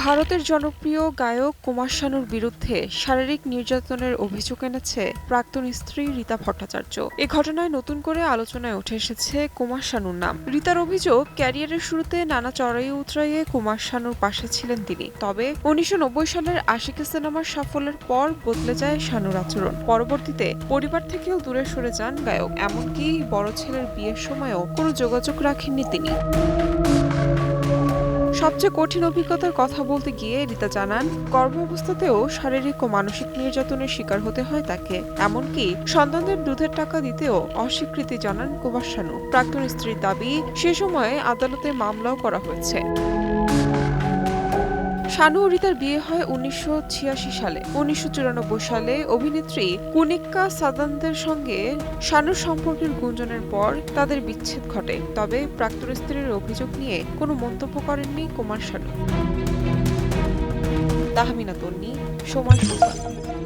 ভারতের জনপ্রিয় গায়ক কুমার শানুর বিরুদ্ধে শারীরিক নির্যাতনের অভিযোগ এনেছে প্রাক্তন স্ত্রী রীতা ভট্টাচার্য। এ ঘটনায় নতুন করে আলোচনায় উঠে এসেছে কুমার শানুর নাম। রীতার অভিযোগ, ক্যারিয়ারের শুরুতে নানা চড়াই উতরাইয়ে কুমার শানুর পাশে ছিলেন তিনি। তবে ১৯৯০ সালের আশিকি সিনেমার সাফল্যের পর বদলে যায় শানুর আচরণ। পরবর্তীতে পরিবার থেকেও দূরে সরে যান গায়ক। এমনকি বড় ছেলের বিয়ের সময়ও কোনো যোগাযোগ রাখেননি তিনি। সবচেয়ে কঠিন অভিজ্ঞতার কথা বলতে গিয়ে রীতা জানান, গর্ভাবস্থাতেও শারীরিক ও মানসিক নির্যাতনের শিকার হতে হয় তাকে। এমনকি সন্তানদের দুধের টাকা দিতেও অস্বীকৃতি জানান কুমার শানু। প্রাক্তন স্ত্রীর দাবি, সে সময়ে আদালতে মামলাও করা হয়েছে। শানু ও রীতার বিয়ে হয় ১৯৮৬ সালে। ১৯৯৪ সালে অভিনেত্রী কুনিক্কা সাদানদের সঙ্গে শানুর সম্পর্কের গুঞ্জনের পর তাদের বিচ্ছেদ ঘটে। তবে প্রাক্তন স্ত্রীর অভিযোগ নিয়ে কোনো মন্তব্য করেননি কুমার শানু। তাহমিনা তন্নি, সময় সংবাদ।